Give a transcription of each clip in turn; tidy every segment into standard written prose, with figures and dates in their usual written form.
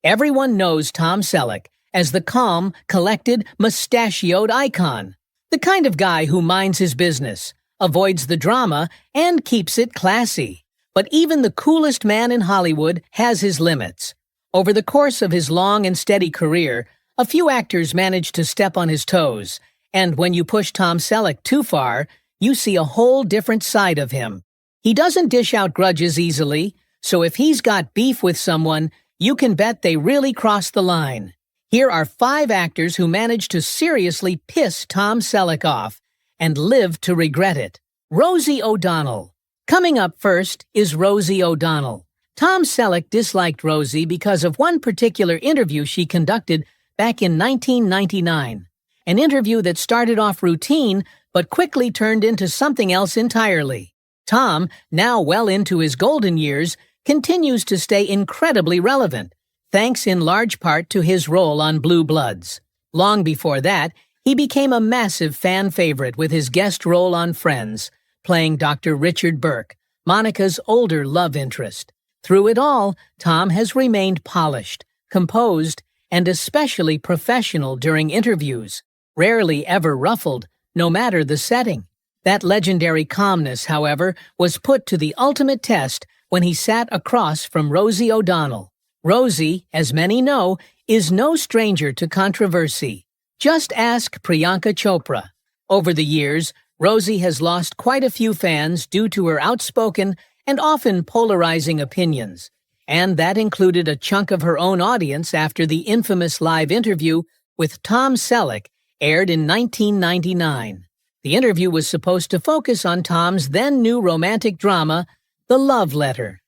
Everyone knows Tom Selleck as the calm, collected, mustachioed icon. The kind of guy who minds his business, avoids the drama, and keeps it classy. But even the coolest man in Hollywood has his limits. Over the course of his long and steady career, a few actors manage to step on his toes, and when you push Tom Selleck too far, you see a whole different side of him. He doesn't dish out grudges easily, so if he's got beef with someone, you can bet they really cross the line. Here are 5 actors who managed to seriously piss Tom Selleck off and live to regret it. Rosie O'Donnell. Coming up first is Rosie O'Donnell. Tom Selleck disliked Rosie because of one particular interview she conducted back in 1999. An interview that started off routine but quickly turned into something else entirely. Tom, now well into his golden years, continues to stay incredibly relevant, thanks in large part to his role on Blue Bloods. Long before that, he became a massive fan favorite with his guest role on Friends, playing Dr. Richard Burke, Monica's older love interest. Through it all, Tom has remained polished, composed, and especially professional during interviews, rarely ever ruffled, no matter the setting. That legendary calmness, however, was put to the ultimate test when he sat across from Rosie O'Donnell. Rosie, as many know, is no stranger to controversy. Just ask Priyanka Chopra. Over the years, Rosie has lost quite a few fans due to her outspoken and often polarizing opinions, and that included a chunk of her own audience after the infamous live interview with Tom Selleck aired in 1999. The interview was supposed to focus on Tom's then-new romantic drama, The Love Letter.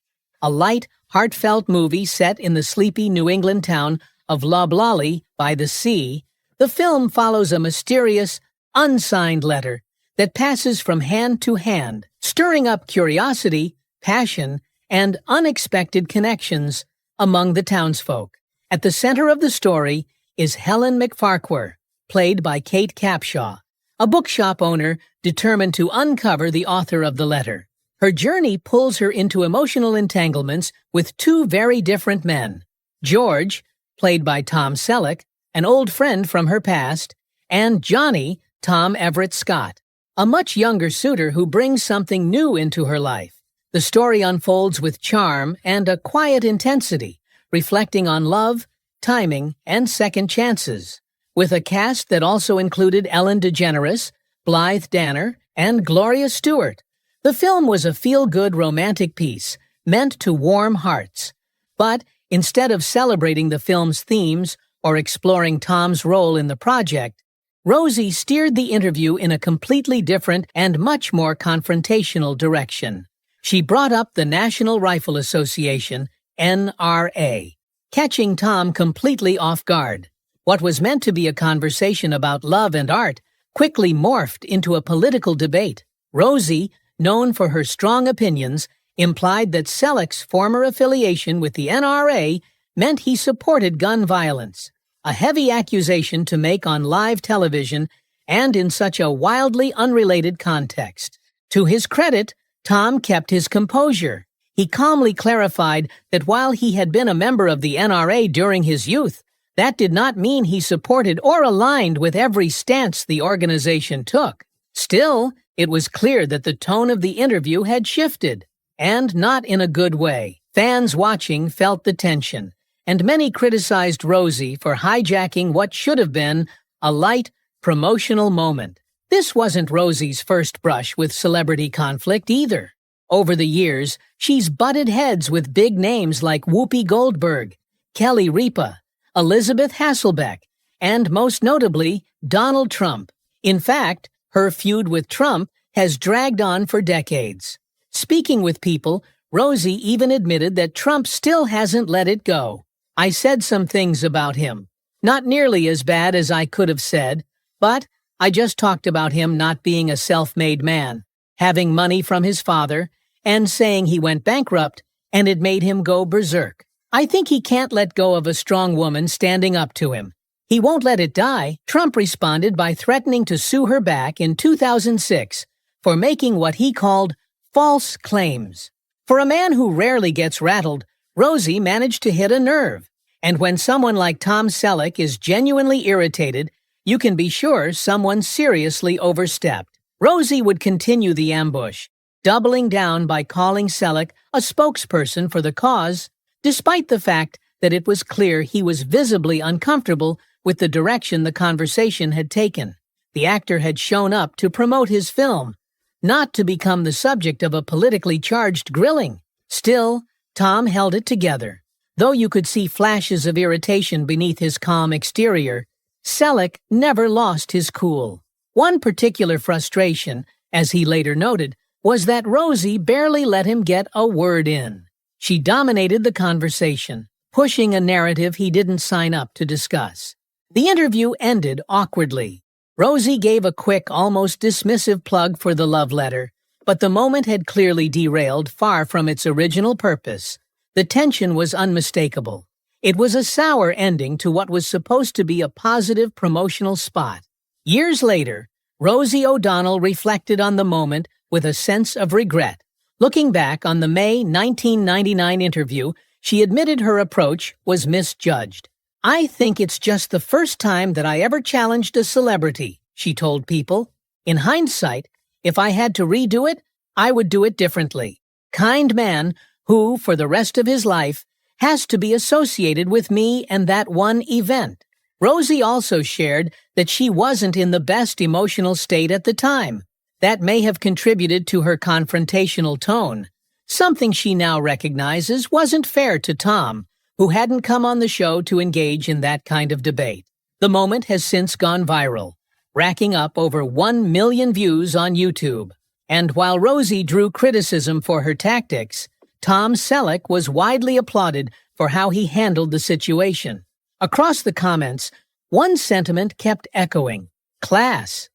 A light, heartfelt movie set in the sleepy New England town of Loblolly by the sea, the film follows a mysterious, unsigned letter that passes from hand to hand, stirring up curiosity, passion, and unexpected connections among the townsfolk. At the center of the story is Helen McFarquhar, played by Kate Capshaw, a bookshop owner determined to uncover the author of the letter. Her journey pulls her into emotional entanglements with 2 very different men. George, played by Tom Selleck, an old friend from her past, and Johnny, Tom Everett Scott, a much younger suitor who brings something new into her life. The story unfolds with charm and a quiet intensity, reflecting on love, timing, and second chances. With a cast that also included Ellen DeGeneres, Blythe Danner, and Gloria Stewart, the film was a feel-good romantic piece meant to warm hearts. But instead of celebrating the film's themes or exploring Tom's role in the project, Rosie steered the interview in a completely different and much more confrontational direction. She brought up the National Rifle Association, NRA, catching Tom completely off guard. What was meant to be a conversation about love and art quickly morphed into a political debate. Rosie, known for her strong opinions, implied that Selleck's former affiliation with the NRA meant he supported gun violence, a heavy accusation to make on live television and in such a wildly unrelated context. To his credit, Tom kept his composure. He calmly clarified that while he had been a member of the NRA during his youth, that did not mean he supported or aligned with every stance the organization took. Still, it was clear that the tone of the interview had shifted, and not in a good way. Fans watching felt the tension, and many criticized Rosie for hijacking what should have been a light, promotional moment. This wasn't Rosie's first brush with celebrity conflict either. Over the years, she's butted heads with big names like Whoopi Goldberg, Kelly Ripa, Elizabeth Hasselbeck, and most notably, Donald Trump. In fact, her feud with Trump has dragged on for decades. Speaking with people, Rosie even admitted that Trump still hasn't let it go. I said some things about him. Not nearly as bad as I could have said, but I just talked about him not being a self-made man, having money from his father, and saying he went bankrupt and it made him go berserk. I think he can't let go of a strong woman standing up to him. He won't let it die. Trump responded by threatening to sue her back in 2006 for making what he called false claims. For a man who rarely gets rattled, Rosie managed to hit a nerve. And when someone like Tom Selleck is genuinely irritated, you can be sure someone seriously overstepped. Rosie would continue the ambush, doubling down by calling Selleck a spokesperson for the cause, despite the fact that it was clear he was visibly uncomfortable with the direction the conversation had taken. The actor had shown up to promote his film, not to become the subject of a politically charged grilling. Still, Tom held it together. Though you could see flashes of irritation beneath his calm exterior, Selleck never lost his cool. One particular frustration, as he later noted, was that Rosie barely let him get a word in. She dominated the conversation, pushing a narrative he didn't sign up to discuss. The interview ended awkwardly. Rosie gave a quick, almost dismissive plug for the love letter, but the moment had clearly derailed far from its original purpose. The tension was unmistakable. It was a sour ending to what was supposed to be a positive promotional spot. Years later, Rosie O'Donnell reflected on the moment with a sense of regret. Looking back on the May 1999 interview, she admitted her approach was misjudged. "I think it's just the first time that I ever challenged a celebrity," she told People. "In hindsight, if I had to redo it, I would do it differently." Kind man who, for the rest of his life, has to be associated with me and that one event. Rosie also shared that she wasn't in the best emotional state at the time. That may have contributed to her confrontational tone, something she now recognizes wasn't fair to Tom, who hadn't come on the show to engage in that kind of debate. The moment has since gone viral, racking up over 1 million views on YouTube. And while Rosie drew criticism for her tactics, Tom Selleck was widely applauded for how he handled the situation. Across the comments, one sentiment kept echoing: class.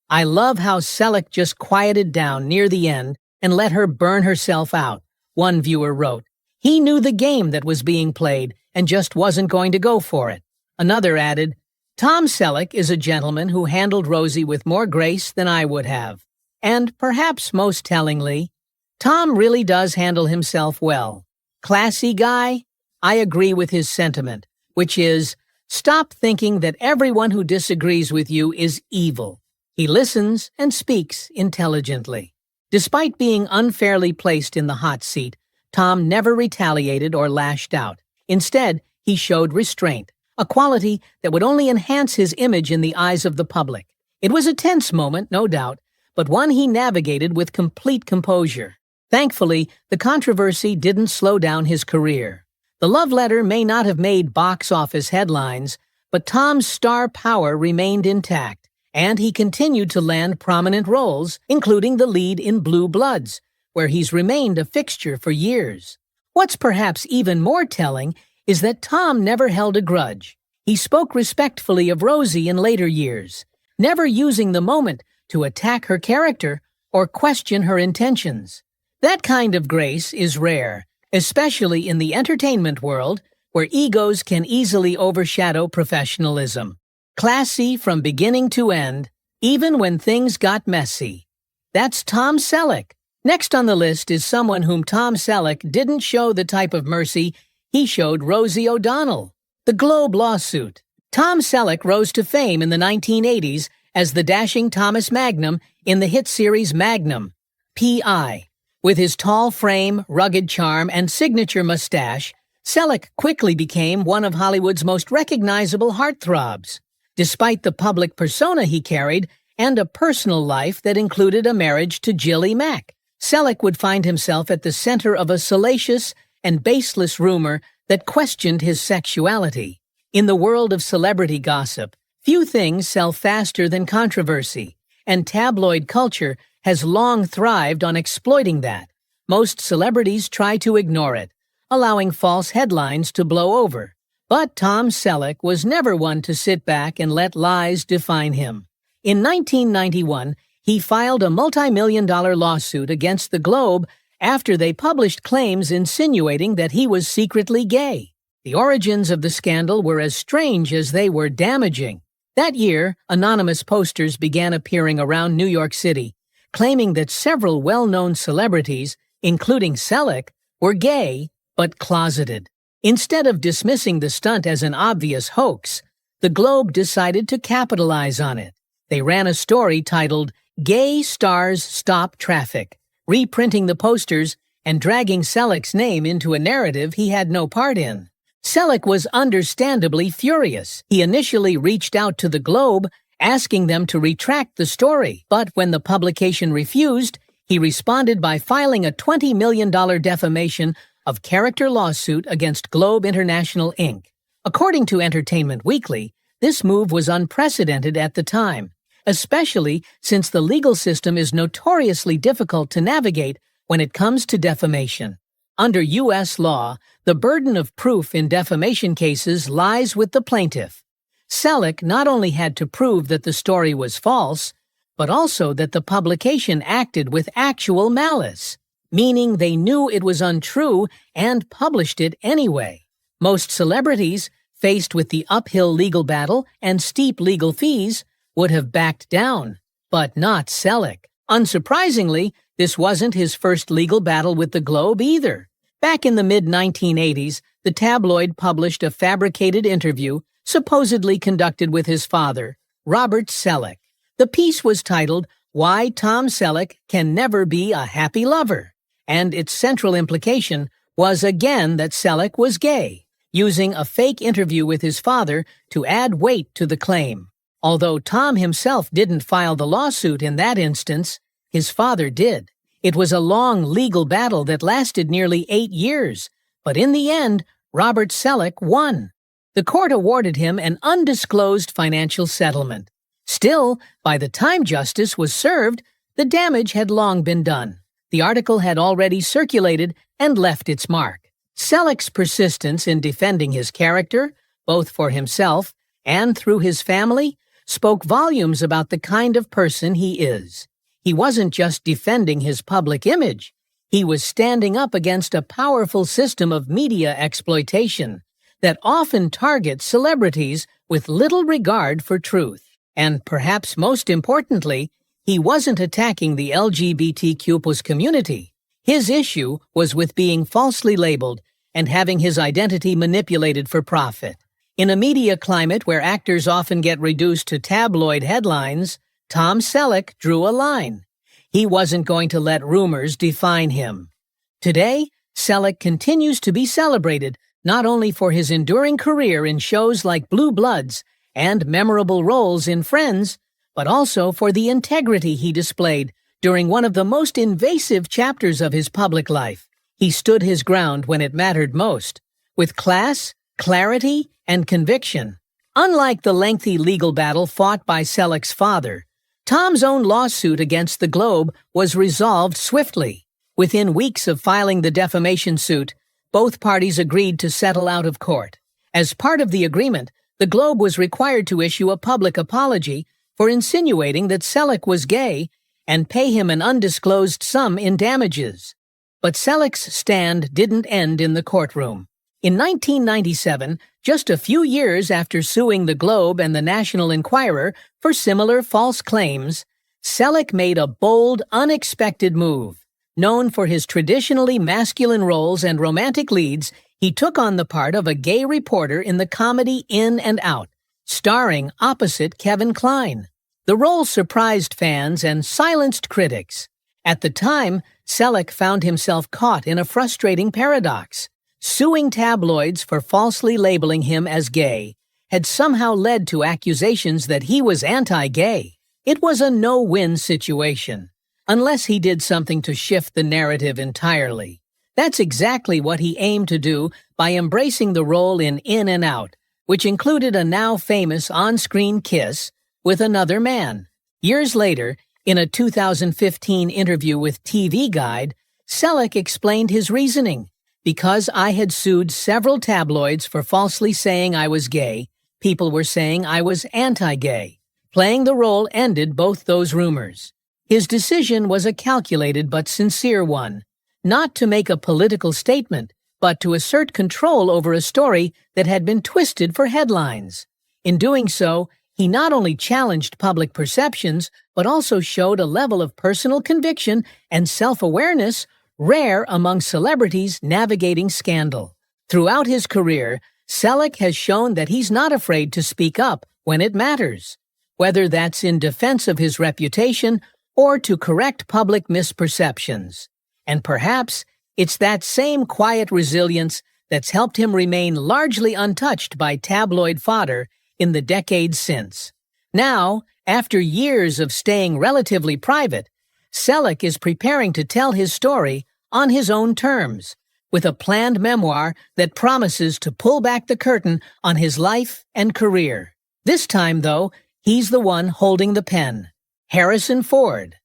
"I love how Selleck just quieted down near the end and let her burn herself out," one viewer wrote. "He knew the game that was being played and just wasn't going to go for it." Another added, "Tom Selleck is a gentleman who handled Rosie with more grace than I would have." And perhaps most tellingly, Tom really does handle himself well. Classy guy? I agree with his sentiment, which is, stop thinking that everyone who disagrees with you is evil. He listens and speaks intelligently. Despite being unfairly placed in the hot seat, Tom never retaliated or lashed out. Instead, he showed restraint, a quality that would only enhance his image in the eyes of the public. It was a tense moment, no doubt, but one he navigated with complete composure. Thankfully, the controversy didn't slow down his career. The love letter may not have made box office headlines, but Tom's star power remained intact, and he continued to land prominent roles, including the lead in Blue Bloods, where he's remained a fixture for years. What's perhaps even more telling is that Tom never held a grudge. He spoke respectfully of Rosie in later years, never using the moment to attack her character or question her intentions. That kind of grace is rare, especially in the entertainment world, where egos can easily overshadow professionalism. Classy from beginning to end, even when things got messy. That's Tom Selleck. Next on the list is someone whom Tom Selleck didn't show the type of mercy he showed Rosie O'Donnell. The Globe lawsuit. Tom Selleck rose to fame in the 1980s as the dashing Thomas Magnum in the hit series Magnum, P.I. With his tall frame, rugged charm, and signature mustache, Selleck quickly became one of Hollywood's most recognizable heartthrobs. Despite the public persona he carried and a personal life that included a marriage to Jilly Mack, Selleck would find himself at the center of a salacious and baseless rumor that questioned his sexuality. In the world of celebrity gossip, few things sell faster than controversy, and tabloid culture has long thrived on exploiting that. Most celebrities try to ignore it, allowing false headlines to blow over. But Tom Selleck was never one to sit back and let lies define him. In 1991, he filed a multi-million-dollar lawsuit against the Globe after they published claims insinuating that he was secretly gay. The origins of the scandal were as strange as they were damaging. That year, anonymous posters began appearing around New York City, claiming that several well-known celebrities, including Selleck, were gay but closeted. Instead of dismissing the stunt as an obvious hoax, the Globe decided to capitalize on it. They ran a story titled, "Gay Stars Stop Traffic," reprinting the posters and dragging Selleck's name into a narrative he had no part in. Selleck was understandably furious. He initially reached out to the Globe, asking them to retract the story, but when the publication refused, he responded by filing a $20 million defamation of character lawsuit against Globe International Inc. According to Entertainment Weekly, this move was unprecedented at the time, especially since the legal system is notoriously difficult to navigate when it comes to defamation. Under U.S. law, the burden of proof in defamation cases lies with the plaintiff. Selleck not only had to prove that the story was false, but also that the publication acted with actual malice, meaning they knew it was untrue and published it anyway. Most celebrities, faced with the uphill legal battle and steep legal fees, would have backed down, but not Selleck. Unsurprisingly, this wasn't his first legal battle with the Globe either. Back in the mid-1980s, the tabloid published a fabricated interview supposedly conducted with his father, Robert Selleck. The piece was titled, "Why Tom Selleck Can Never Be a Happy Lover," and its central implication was again that Selleck was gay, using a fake interview with his father to add weight to the claim. Although Tom himself didn't file the lawsuit in that instance, his father did. It was a long legal battle that lasted nearly 8 years, but in the end, Robert Selleck won. The court awarded him an undisclosed financial settlement. Still, by the time justice was served, the damage had long been done. The article had already circulated and left its mark. Selleck's persistence in defending his character, both for himself and through his family, spoke volumes about the kind of person he is. He wasn't just defending his public image. He was standing up against a powerful system of media exploitation that often targets celebrities with little regard for truth. And perhaps most importantly, he wasn't attacking the LGBTQ+ community. His issue was with being falsely labeled and having his identity manipulated for profit. In a media climate where actors often get reduced to tabloid headlines, Tom Selleck drew a line. He wasn't going to let rumors define him. Today, Selleck continues to be celebrated not only for his enduring career in shows like Blue Bloods and memorable roles in Friends, but also for the integrity he displayed during one of the most invasive chapters of his public life. He stood his ground when it mattered most, with class, clarity, and conviction. Unlike the lengthy legal battle fought by Selleck's father, Tom's own lawsuit against the Globe was resolved swiftly. Within weeks of filing the defamation suit, both parties agreed to settle out of court. As part of the agreement, the Globe was required to issue a public apology for insinuating that Selleck was gay and pay him an undisclosed sum in damages. But Selleck's stand didn't end in the courtroom. In 1997, just a few years after suing the Globe and the National Enquirer for similar false claims, Selleck made a bold, unexpected move. Known for his traditionally masculine roles and romantic leads, he took on the part of a gay reporter in the comedy In and Out, starring opposite Kevin Kline. The role surprised fans and silenced critics. At the time, Selleck found himself caught in a frustrating paradox. Suing tabloids for falsely labeling him as gay had somehow led to accusations that he was anti-gay. It was a no-win situation, unless he did something to shift the narrative entirely. That's exactly what he aimed to do by embracing the role in and Out, which included a now famous on-screen kiss with another man. Years later, in a 2015 interview with TV Guide, Selleck explained his reasoning. Because I had sued several tabloids for falsely saying I was gay, people were saying I was anti-gay. Playing the role ended both those rumors. His decision was a calculated but sincere one, not to make a political statement, but to assert control over a story that had been twisted for headlines. In doing so, he not only challenged public perceptions, but also showed a level of personal conviction and self-awareness rare among celebrities navigating scandal. Throughout his career, Selleck has shown that he's not afraid to speak up when it matters, whether that's in defense of his reputation or to correct public misperceptions. And perhaps it's that same quiet resilience that's helped him remain largely untouched by tabloid fodder in the decades since. Now, after years of staying relatively private, Selleck is preparing to tell his story on his own terms, with a planned memoir that promises to pull back the curtain on his life and career. This time, though, he's the one holding the pen. Harrison Ford.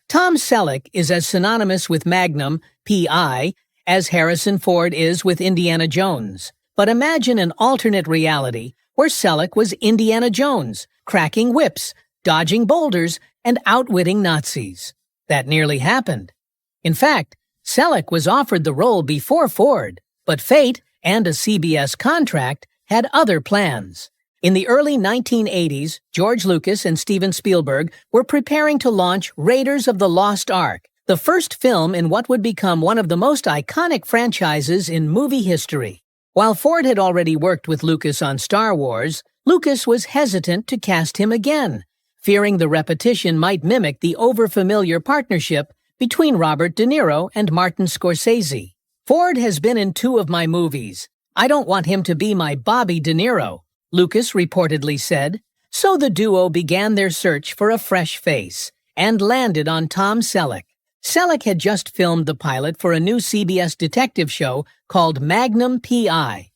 Tom Selleck is as synonymous with Magnum, P.I., as Harrison Ford is with Indiana Jones. But imagine an alternate reality where Selleck was Indiana Jones, cracking whips, dodging boulders, and outwitting Nazis. That nearly happened. In fact, Selleck was offered the role before Ford, but fate and a CBS contract had other plans. In the early 1980s, George Lucas and Steven Spielberg were preparing to launch Raiders of the Lost Ark, the first film in what would become one of the most iconic franchises in movie history. While Ford had already worked with Lucas on Star Wars, Lucas was hesitant to cast him again, fearing the repetition might mimic the overfamiliar partnership between Robert De Niro and Martin Scorsese. Ford has been in 2 of my movies. I don't want him to be my Bobby De Niro, Lucas reportedly said. So the duo began their search for a fresh face and landed on Tom Selleck. Selleck had just filmed the pilot for a new CBS detective show called Magnum P.I.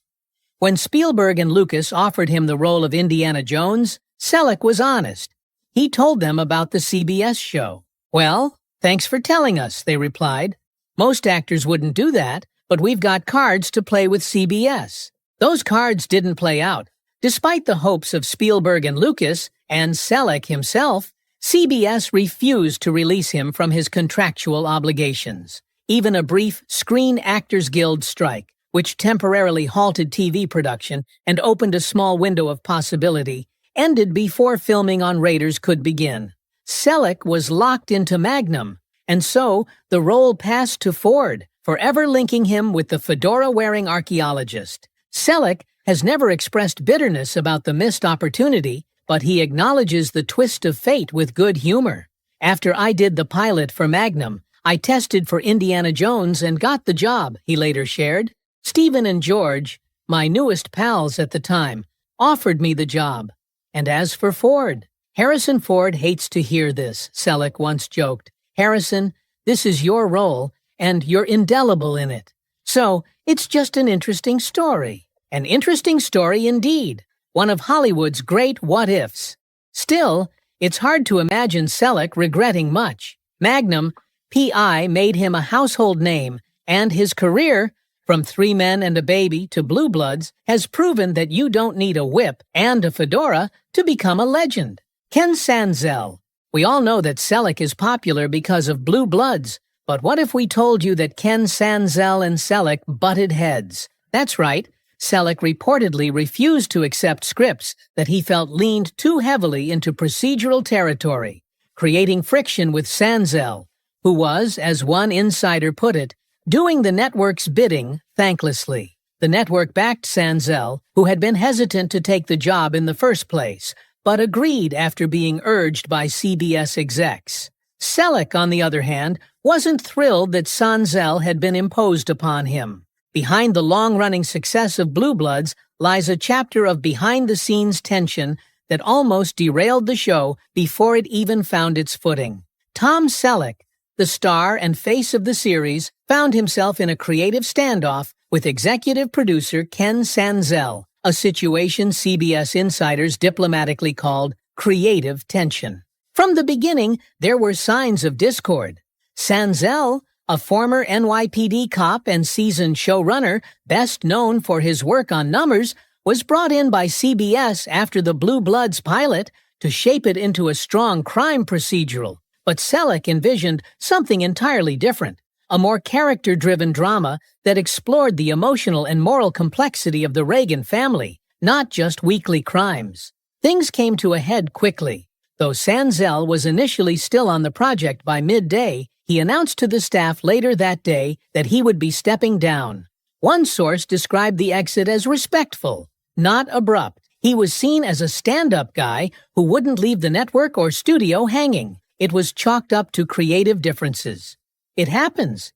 When Spielberg and Lucas offered him the role of Indiana Jones, Selleck was honest. He told them about the CBS show. "Well, thanks for telling us," they replied. "Most actors wouldn't do that, but we've got cards to play with CBS." Those cards didn't play out. Despite the hopes of Spielberg and Lucas, and Selleck himself, CBS refused to release him from his contractual obligations. Even a brief Screen Actors Guild strike, which temporarily halted TV production and opened a small window of possibility, ended before filming on Raiders could begin. Selleck was locked into Magnum, and so the role passed to Ford, forever linking him with the fedora-wearing archaeologist. Selleck has never expressed bitterness about the missed opportunity, but he acknowledges the twist of fate with good humor. "After I did the pilot for Magnum, I tested for Indiana Jones and got the job," he later shared. "Steven and George, my newest pals at the time, offered me the job. And as for Ford, Harrison Ford hates to hear this," Selleck once joked. "Harrison, this is your role, and you're indelible in it. So, it's just an interesting story." An interesting story indeed. One of Hollywood's great what-ifs. Still, it's hard to imagine Selleck regretting much. Magnum, P.I. made him a household name, and his career, from 3 Men and a Baby to Blue Bloods, has proven that you don't need a whip and a fedora to become a legend. Ken Sanzel. We all know that Selleck is popular because of Blue Bloods, but what if we told you that Ken Sanzel and Selleck butted heads? That's right. Selleck reportedly refused to accept scripts that he felt leaned too heavily into procedural territory, creating friction with Sanzel, who was, as one insider put it, doing the network's bidding thanklessly. The network backed Sanzel, who had been hesitant to take the job in the first place, but agreed after being urged by CBS execs. Selleck, on the other hand, wasn't thrilled that Sanzel had been imposed upon him. Behind the long-running success of Blue Bloods lies a chapter of behind-the-scenes tension that almost derailed the show before it even found its footing. Tom Selleck, the star and face of the series, found himself in a creative standoff with executive producer Ken Sanzel, a situation CBS insiders diplomatically called creative tension. From the beginning, there were signs of discord. Sanzel, a former NYPD cop and seasoned showrunner, best known for his work on Numbers, was brought in by CBS after the Blue Bloods pilot to shape it into a strong crime procedural. But Selleck envisioned something entirely different, a more character-driven drama that explored the emotional and moral complexity of the Reagan family, not just weekly crimes. Things came to a head quickly. Though Sanzel was initially still on the project by midday, he announced to the staff later that day that he would be stepping down. One source described the exit as respectful, not abrupt. He was seen as a stand-up guy who wouldn't leave the network or studio hanging. It was chalked up to creative differences. It happens.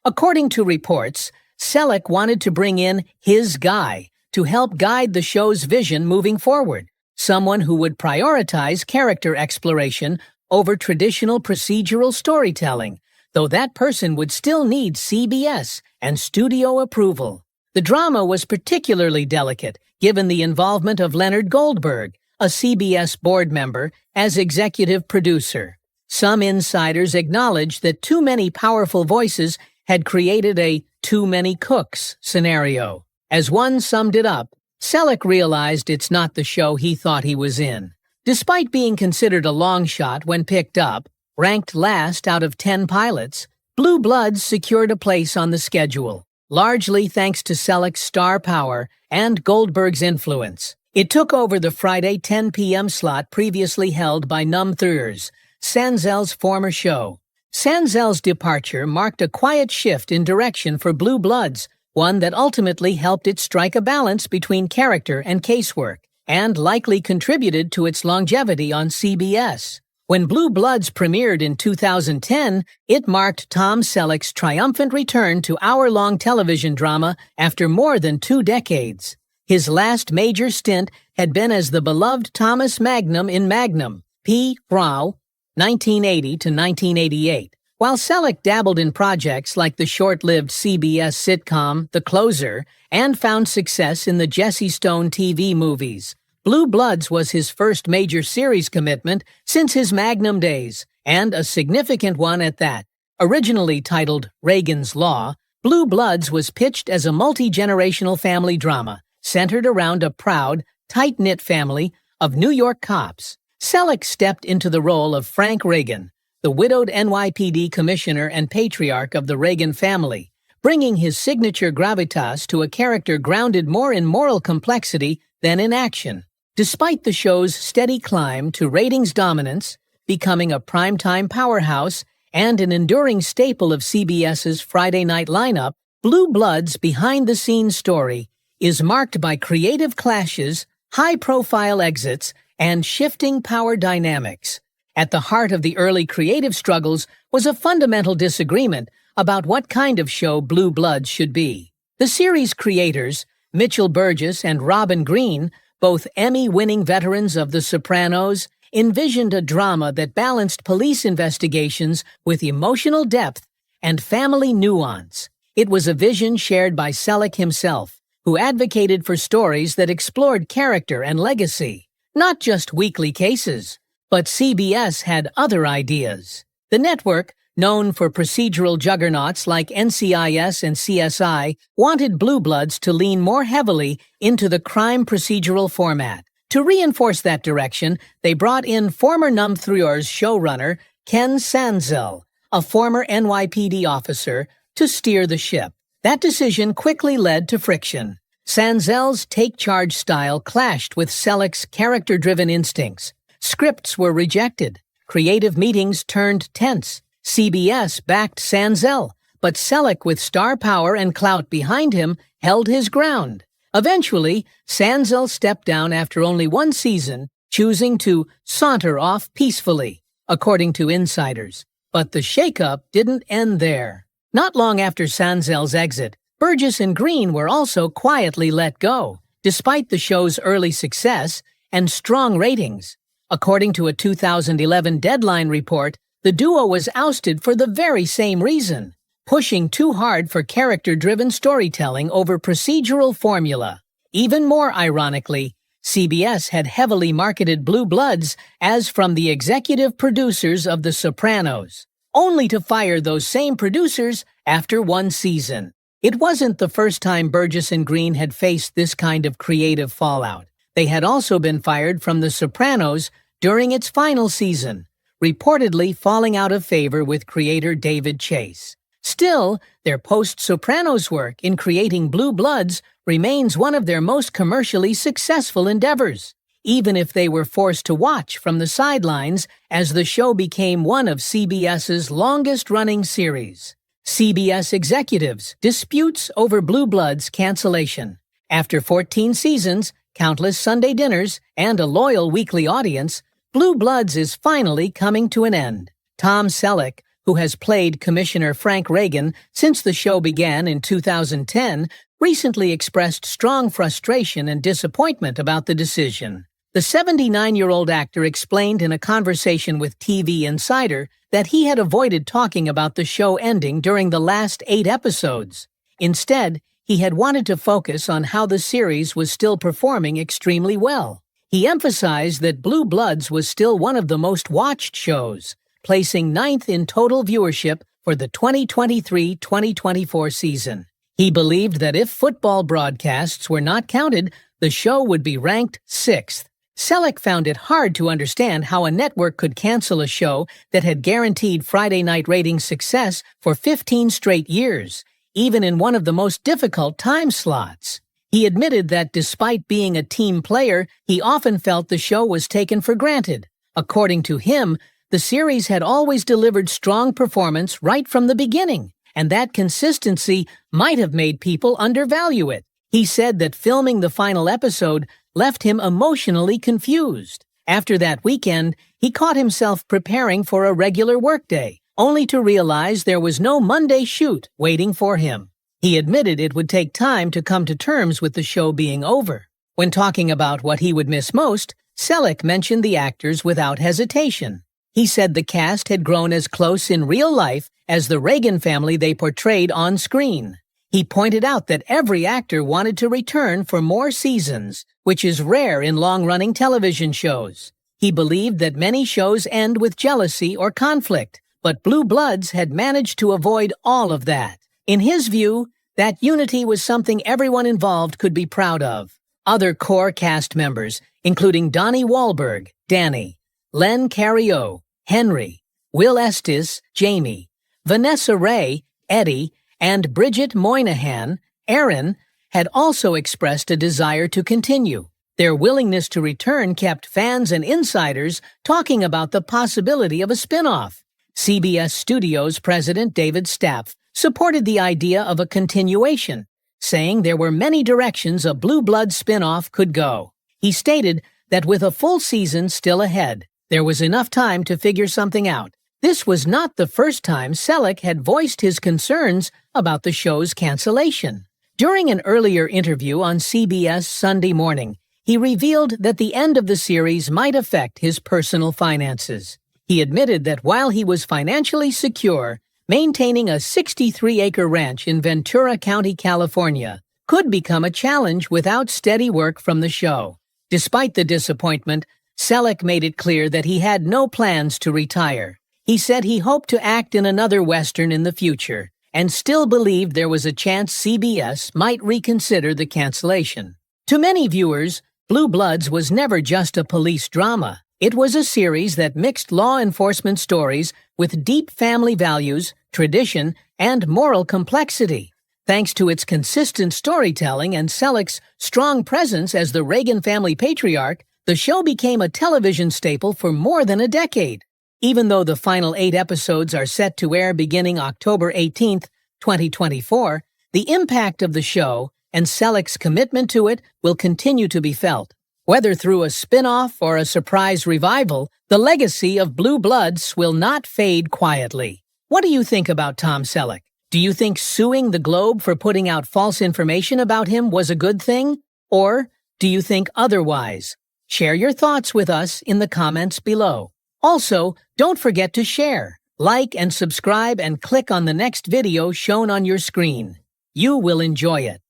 According to reports, Selleck wanted to bring in his guy to help guide the show's vision moving forward, someone who would prioritize character exploration over traditional procedural storytelling, though that person would still need CBS and studio approval. The drama was particularly delicate, given the involvement of Leonard Goldberg, a CBS board member, as executive producer. Some insiders acknowledged that too many powerful voices had created a too many cooks scenario. As one summed it up, Selleck realized it's not the show he thought he was in. Despite being considered a long shot when picked up, ranked last out of 10 pilots, Blue Bloods secured a place on the schedule, largely thanks to Selleck's star power and Goldberg's influence. It took over the Friday 10 p.m. slot previously held by Num Thurs, Sanzel's former show. Sanzel's departure marked a quiet shift in direction for Blue Bloods, one that ultimately helped it strike a balance between character and casework, and likely contributed to its longevity on CBS. When Blue Bloods premiered in 2010, it marked Tom Selleck's triumphant return to hour-long television drama after more than 2 decades. His last major stint had been as the beloved Thomas Magnum in Magnum, P. Rao, 1980 to 1988. While Selleck dabbled in projects like the short-lived CBS sitcom The Closer and found success in the Jesse Stone TV movies, Blue Bloods was his first major series commitment since his Magnum days, and a significant one at that. Originally titled Reagan's Law, Blue Bloods was pitched as a multi-generational family drama centered around a proud, tight-knit family of New York cops. Selleck stepped into the role of Frank Reagan, the widowed NYPD commissioner and patriarch of the Reagan family, bringing his signature gravitas to a character grounded more in moral complexity than in action. Despite the show's steady climb to ratings dominance, becoming a primetime powerhouse and an enduring staple of CBS's Friday night lineup, Blue Bloods' behind-the-scenes story is marked by creative clashes, high-profile exits, and shifting power dynamics. At the heart of the early creative struggles was a fundamental disagreement about what kind of show Blue Bloods should be. The series creators, Mitchell Burgess and Robin Green, both Emmy-winning veterans of The Sopranos, envisioned a drama that balanced police investigations with emotional depth and family nuance. It was a vision shared by Selleck himself, who advocated for stories that explored character and legacy, not just weekly cases. But CBS had other ideas. The network, known for procedural juggernauts like NCIS and CSI, wanted Blue Bloods to lean more heavily into the crime procedural format. To reinforce that direction, they brought in former Num Thurs showrunner Ken Sanzel, a former NYPD officer, to steer the ship. That decision quickly led to friction. Sanzel's take-charge style clashed with Selleck's character-driven instincts. Scripts were rejected. Creative meetings turned tense. CBS backed Sanzel, but Selleck, with star power and clout behind him, held his ground. Eventually, Sanzel stepped down after only 1 season, choosing to saunter off peacefully, according to insiders. But the shakeup didn't end there. Not long after Sanzel's exit, Burgess and Green were also quietly let go, despite the show's early success and strong ratings. According to a 2011 Deadline report, the duo was ousted for the very same reason, pushing too hard for character-driven storytelling over procedural formula. Even more ironically, CBS had heavily marketed Blue Bloods as from the executive producers of The Sopranos, only to fire those same producers after 1 season. It wasn't the first time Burgess and Green had faced this kind of creative fallout. They had also been fired from The Sopranos during its final season, reportedly falling out of favor with creator David Chase. Still, their post-Sopranos work in creating Blue Bloods remains one of their most commercially successful endeavors, even if they were forced to watch from the sidelines as the show became one of CBS's longest-running series. CBS executives, disputes over Blue Bloods cancellation. After 14 seasons, countless Sunday dinners, and a loyal weekly audience, Blue Bloods is finally coming to an end. Tom Selleck, who has played Commissioner Frank Reagan since the show began in 2010, recently expressed strong frustration and disappointment about the decision. The 79-year-old actor explained in a conversation with TV Insider that he had avoided talking about the show ending during the last 8 episodes. Instead, he had wanted to focus on how the series was still performing extremely well. He emphasized that Blue Bloods was still one of the most watched shows, placing 9th in total viewership for the 2023-2024 season. He believed that if football broadcasts were not counted, the show would be ranked 6th. Selleck found it hard to understand how a network could cancel a show that had guaranteed Friday night ratings success for 15 straight years, even in one of the most difficult time slots. He admitted that despite being a team player, he often felt the show was taken for granted. According to him, the series had always delivered strong performance right from the beginning, and that consistency might have made people undervalue it. He said that filming the final episode left him emotionally confused. After that weekend, he caught himself preparing for a regular workday, only to realize there was no Monday shoot waiting for him. He admitted it would take time to come to terms with the show being over. When talking about what he would miss most, Selleck mentioned the actors without hesitation. He said the cast had grown as close in real life as the Reagan family they portrayed on screen. He pointed out that every actor wanted to return for more seasons, which is rare in long-running television shows. He believed that many shows end with jealousy or conflict, but Blue Bloods had managed to avoid all of that. In his view, that unity was something everyone involved could be proud of. Other core cast members, including Donnie Wahlberg, Danny, Len Cariou, Henry, Will Estes, Jamie, Vanessa Ray, Eddie, and Bridget Moynihan, Aaron, had also expressed a desire to continue. Their willingness to return kept fans and insiders talking about the possibility of a spin-off. CBS Studios president David Staff supported the idea of a continuation, saying there were many directions a Blue Blood spin-off could go. He stated that with a full season still ahead, there was enough time to figure something out. This was not the first time Selleck had voiced his concerns about the show's cancellation. During an earlier interview on CBS Sunday Morning, he revealed that the end of the series might affect his personal finances. He admitted that while he was financially secure, maintaining a 63-acre ranch in Ventura County, California, could become a challenge without steady work from the show. Despite the disappointment, Selleck made it clear that he had no plans to retire. He said he hoped to act in another Western in the future, and still believed there was a chance CBS might reconsider the cancellation. To many viewers, Blue Bloods was never just a police drama. It was a series that mixed law enforcement stories with deep family values, tradition, and moral complexity. Thanks to its consistent storytelling and Selleck's strong presence as the Reagan family patriarch, the show became a television staple for more than a decade. Even though the final 8 episodes are set to air beginning October 18, 2024, the impact of the show and Selleck's commitment to it will continue to be felt. Whether through a spin-off or a surprise revival, the legacy of Blue Bloods will not fade quietly. What do you think about Tom Selleck? Do you think suing the Globe for putting out false information about him was a good thing? Or do you think otherwise? Share your thoughts with us in the comments below. Also, don't forget to share, like, and subscribe and click on the next video shown on your screen. You will enjoy it.